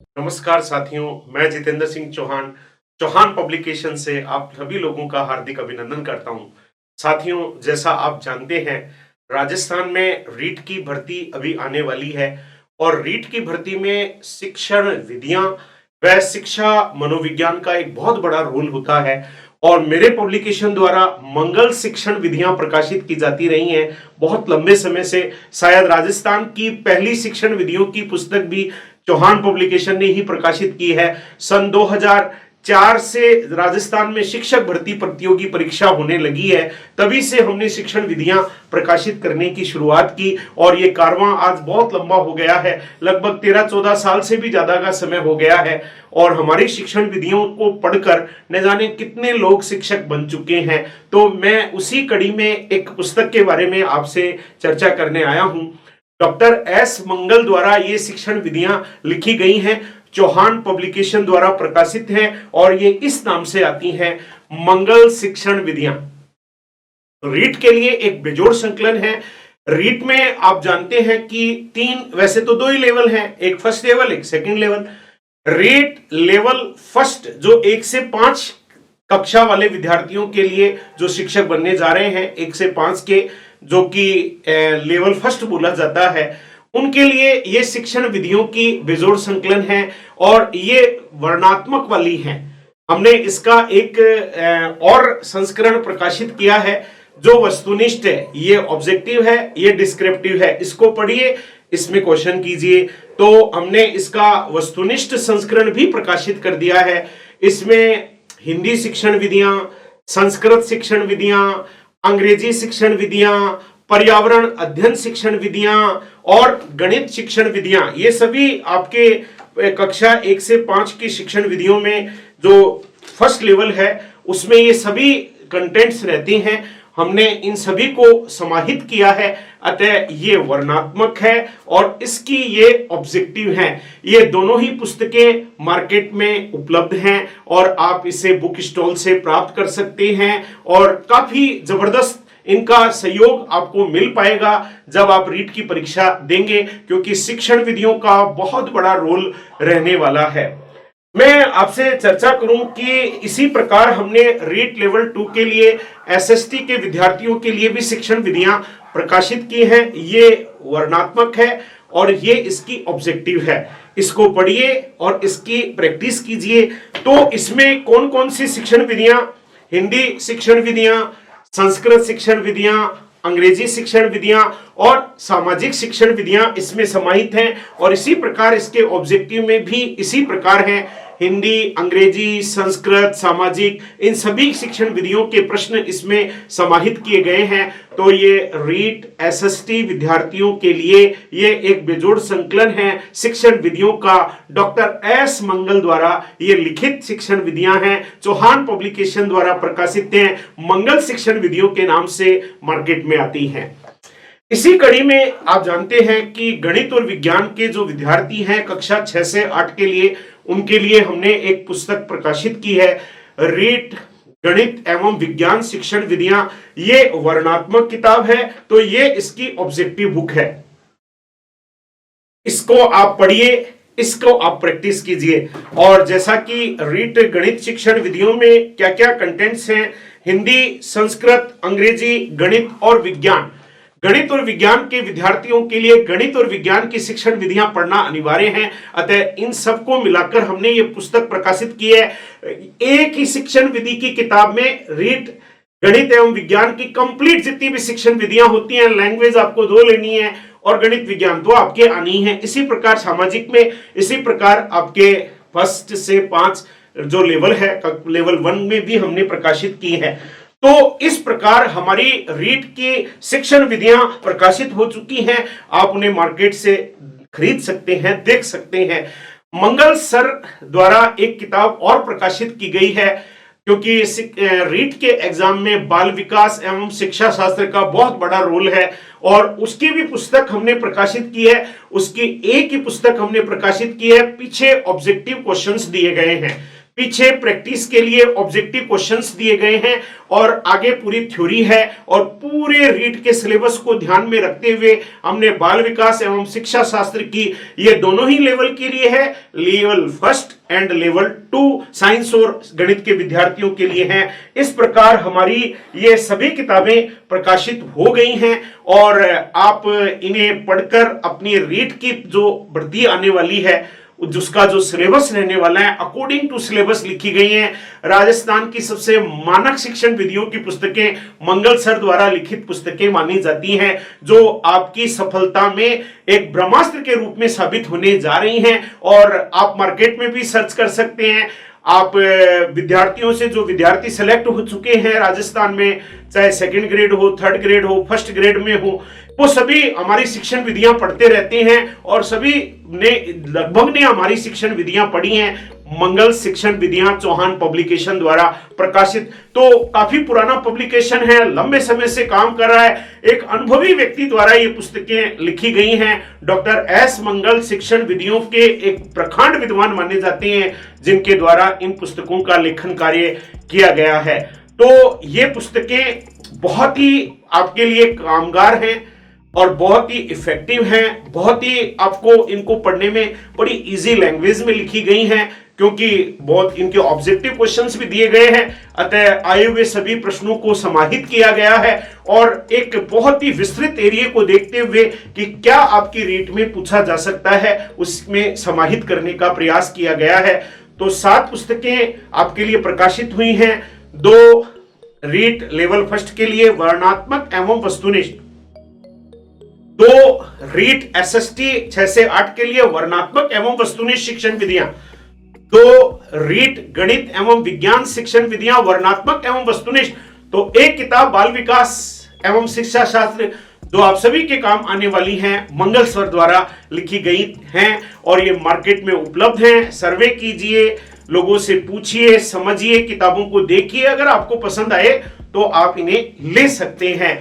नमस्कार साथियों, मैं जितेंद्र सिंह चौहान चौहान पब्लिकेशन से आप सभी लोगों का हार्दिक अभिनंदन करता हूं। साथियों, जैसा आप जानते हैं, राजस्थान में रीट की भर्ती अभी आने वाली है और रीट की भर्ती में शिक्षण विधियां व शिक्षा मनोविज्ञान का एक बहुत बड़ा रोल होता है। और मेरे पब्लिकेशन द्वारा मंगल शिक्षण विधियां प्रकाशित की जाती रही हैं बहुत लंबे समय से। शायद राजस्थान की पहली शिक्षण विधियों की पुस्तक भी चौहान पब्लिकेशन ने ही प्रकाशित की है। सन 2004 से राजस्थान में शिक्षक भर्ती प्रतियोगी परीक्षा होने लगी है, तभी से हमने शिक्षण विधियां प्रकाशित करने की शुरुआत की और ये कारवां आज बहुत लंबा हो गया है, लगभग 13-14 साल से भी ज्यादा का समय हो गया है। और हमारी शिक्षण विधियों को पढ़कर न जाने कितने लोग शिक्षक बन चुके हैं। तो मैं उसी कड़ी में एक पुस्तक के बारे में आपसे चर्चा करने आया हूं। डॉक्टर एस मंगल द्वारा ये शिक्षण विधियां लिखी गई हैं, चौहान पब्लिकेशन द्वारा प्रकाशित हैं और ये इस नाम से आती हैं, मंगल शिक्षण विधियां। रीट के लिए एक बेजोड़ संकलन है। रीट में आप जानते हैं कि वैसे तो दो ही लेवल हैं, एक फर्स्ट लेवल एक second level. REET level first जो 1 से 5 कक्षा वाले विद्यार्थियों के लिए जो शिक्षक बनने जा रहे हैं, 1 से 5 के, जो कि लेवल फर्स्ट बोला जाता है, उनके लिए ये शिक्षण विधियों की बेजोड़ संकलन है और ये वर्णात्मक वाली है। हमने इसका एक और संस्करण प्रकाशित किया है जो वस्तुनिष्ठ है, ये ऑब्जेक्टिव है, ये डिस्क्रिप्टिव है। इसको पढ़िए, इसमें क्वेश्चन कीजिए। तो हमने इसका वस्तुनिष्ठ संस्करण भी प्रकाशित कर दिया है। इसमें हिंदी शिक्षण विधियां, संस्कृत शिक्षण विधियां, अंग्रेजी शिक्षण विधियां, पर्यावरण अध्ययन शिक्षण विधियां और गणित शिक्षण विधियां, ये सभी आपके कक्षा 1 से 5 की शिक्षण विधियों में जो फर्स्ट लेवल है उसमें ये सभी कंटेंट्स रहती हैं। हमने इन सभी को समाहित किया है, अतः ये वर्णात्मक है और इसकी ये ऑब्जेक्टिव है। ये दोनों ही पुस्तकें मार्केट में उपलब्ध हैं और आप इसे बुक स्टॉल से प्राप्त कर सकते हैं और काफी जबरदस्त इनका सहयोग आपको मिल पाएगा जब आप रीट की परीक्षा देंगे, क्योंकि शिक्षण विधियों का बहुत बड़ा रोल रहने वाला है। मैं आपसे चर्चा करूं कि इसी प्रकार हमने रीट लेवल 2 के लिए एसएसटी के विद्यार्थियों के लिए भी शिक्षण विधियां प्रकाशित की हैं। ये वर्णात्मक है और ये इसकी ऑब्जेक्टिव है। इसको पढ़िए और इसकी प्रैक्टिस कीजिए। तो इसमें कौन कौन सी शिक्षण विधियां, हिंदी शिक्षण विधियां, संस्कृत शिक्षण विधियां, अंग्रेजी शिक्षण विधियां और सामाजिक शिक्षण विधियां इसमें समाहित हैं और इसी प्रकार इसके ऑब्जेक्टिव में भी इसी प्रकार हैं। हिंदी, अंग्रेजी, संस्कृत, सामाजिक, इन सभी शिक्षण विधियों के प्रश्न इसमें समाहित किए गए हैं। तो ये रीट एसएसटी विद्यार्थियों के लिए ये एक बेजोड़ संकलन है शिक्षण विधियों का। डॉक्टर एस मंगल द्वारा ये लिखित शिक्षण विधियां हैं, चौहान पब्लिकेशन द्वारा प्रकाशित हैं, मंगल शिक्षण विधियों के नाम से मार्केट में आती हैं। इसी कड़ी में आप जानते हैं कि गणित और विज्ञान के जो विद्यार्थी हैं कक्षा 6 से 8 के लिए, उनके लिए हमने एक पुस्तक प्रकाशित की है, रीट गणित एवं विज्ञान शिक्षण विधियां। ये वर्णात्मक किताब है, तो ये इसकी ऑब्जेक्टिव बुक है। इसको आप पढ़िए, इसको आप प्रैक्टिस कीजिए। और जैसा कि रीट गणित शिक्षण विधियों में क्या क्या कंटेंट्स हैं, हिंदी, संस्कृत, अंग्रेजी, गणित और विज्ञान। गणित और विज्ञान के विद्यार्थियों के लिए गणित और विज्ञान की शिक्षण विधियां पढ़ना अनिवार्य है, अतः इन सबको मिलाकर हमने ये पुस्तक प्रकाशित की है। एक ही शिक्षण विधि की किताब में रीट गणित एवं विज्ञान की कंप्लीट जितनी भी शिक्षण विधियां होती हैं, लैंग्वेज आपको 2 लेनी है और गणित विज्ञान तो आपके आनी है। इसी प्रकार सामाजिक में, इसी प्रकार आपके फर्स्ट से 5 जो लेवल है, लेवल 1 में भी हमने प्रकाशित की है। तो इस प्रकार हमारी रीट की शिक्षण विधियां प्रकाशित हो चुकी हैं। आप उन्हें मार्केट से खरीद सकते हैं, देख सकते हैं। मंगल सर द्वारा एक किताब और प्रकाशित की गई है, क्योंकि रीट के एग्जाम में बाल विकास एवं शिक्षा शास्त्र का बहुत बड़ा रोल है और उसकी भी पुस्तक हमने प्रकाशित की है। उसकी एक ही पुस्तक हमने प्रकाशित की है, पीछे ऑब्जेक्टिव क्वेश्चंस दिए गए हैं, पीछे प्रैक्टिस के लिए ऑब्जेक्टिव क्वेश्चंस दिए गए हैं और आगे पूरी थ्योरी है। और पूरे रीट के सिलेबस को ध्यान में रखते हुए हमने बाल विकास एवं शिक्षा शास्त्र की ये दोनों ही लेवल के लिए है, level first and level 2 science और गणित के विद्यार्थियों के लिए हैं। इस प्रकार हमारी ये सभी किताबें प्रकाशित हो गई हैं और आप इन्हें पढ़कर अपनी रीट की जो वृद्धि आने वाली है, जिसका जो सिलेबस रहने वाला है, अकॉर्डिंग टू सिलेबस लिखी गई है। राजस्थान की सबसे मानक शिक्षण विधियों की पुस्तकें मंगल सर द्वारा लिखित पुस्तकें मानी जाती हैं, जो आपकी सफलता में एक ब्रह्मास्त्र के रूप में साबित होने जा रही हैं। और आप मार्केट में भी सर्च कर सकते हैं। आप विद्यार्थियों से, जो विद्यार्थी सेलेक्ट हो चुके हैं राजस्थान में, चाहे सेकंड ग्रेड हो, थर्ड ग्रेड हो, फर्स्ट ग्रेड में हो, वो सभी हमारी शिक्षण विधियां पढ़ते रहते हैं और सभी ने लगभग ने हमारी शिक्षण विधियां पढ़ी हैं। मंगल शिक्षण विधियां चौहान पब्लिकेशन द्वारा प्रकाशित, तो काफी पुराना पब्लिकेशन है, लंबे समय से काम कर रहा है, एक अनुभवी व्यक्ति द्वारा ये पुस्तकें लिखी गई हैं। डॉक्टर एस मंगल शिक्षण विधियों के एक प्रखंड विद्वान माने जाते हैं, जिनके द्वारा इन पुस्तकों का लेखन कार्य किया गया है। तो ये पुस्तकें बहुत ही आपके लिए कामगार हैं और बहुत ही इफेक्टिव हैं, बहुत ही आपको इनको पढ़ने में बड़ी इजी लैंग्वेज में लिखी गई हैं, क्योंकि बहुत इनके ऑब्जेक्टिव क्वेश्चंस भी दिए गए हैं। अतः आए हुए सभी प्रश्नों को समाहित किया गया है और एक बहुत ही विस्तृत एरिया को देखते हुए कि क्या आपकी रीट में पूछा जा सकता है, उसमें समाहित करने का प्रयास किया गया है। तो 7 पुस्तकें आपके लिए प्रकाशित हुई हैं। 2 रीट लेवल फर्स्ट के लिए वर्णनात्मक एवं वस्तुनिष्ठ, 2 रीट एसएसटी 6 से 8 के लिए वर्णनात्मक एवं वस्तुनिष्ठ शिक्षण विधियां, 2 रीट गणित एवं विज्ञान शिक्षण विधियां वर्णनात्मक एवं वस्तुनिष्ठ। तो एक किताब बाल विकास एवं शिक्षा शास्त्र, जो आप सभी के काम आने वाली हैं, मंगल सर द्वारा लिखी गई हैं और ये मार्केट में उपलब्ध हैं। सर्वे कीजिए, लोगों से पूछिए, समझिए, किताबों को देखिए, अगर आपको पसंद आए तो आप इन्हें ले सकते हैं।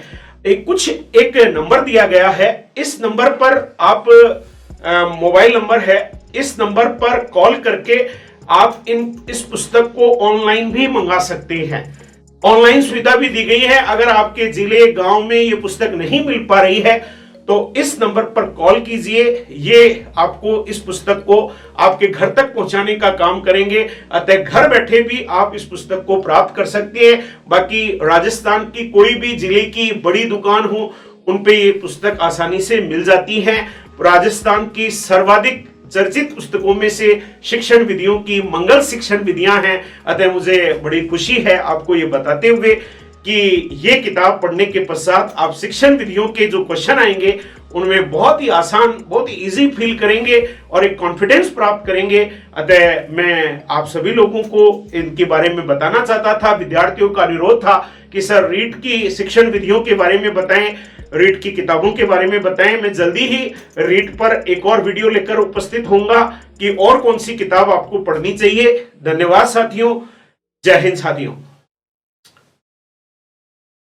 एक नंबर दिया गया है, इस नंबर पर आप मोबाइल नंबर है, इस नंबर पर कॉल करके आप इस पुस्तक को ऑनलाइन भी मंगा सकते हैं। ऑनलाइन सुविधा भी दी गई है। अगर आपके जिले गांव में ये पुस्तक नहीं मिल पा रही है तो इस नंबर पर कॉल कीजिए, ये आपको इस पुस्तक को आपके घर तक पहुंचाने का काम करेंगे। अतः घर बैठे भी आप इस पुस्तक को प्राप्त कर सकते हैं। बाकी राजस्थान की कोई भी जिले की बड़ी दुकान हो, उन पे ये पुस्तक आसानी से मिल जाती है। राजस्थान की सर्वाधिक चर्चित पुस्तकों में से शिक्षण विधियों की मंगल शिक्षण विधियां हैं। अतः मुझे बड़ी खुशी है आपको ये बताते हुए कि ये किताब पढ़ने के पश्चात आप शिक्षण विधियों के जो क्वेश्चन आएंगे उनमें बहुत ही आसान, बहुत ही इजी फील करेंगे और एक कॉन्फिडेंस प्राप्त करेंगे। अतः मैं आप सभी लोगों को इनके बारे में बताना चाहता था। विद्यार्थियों का अनुरोध था कि सर रीट की शिक्षण विधियों के बारे में बताएं, रीट की किताबों के बारे में बताएं। मैं जल्दी ही रीट पर एक और वीडियो लेकर उपस्थित होऊंगा कि और कौन सी किताब आपको पढ़नी चाहिए। धन्यवाद साथियों, जय हिंद साथियों।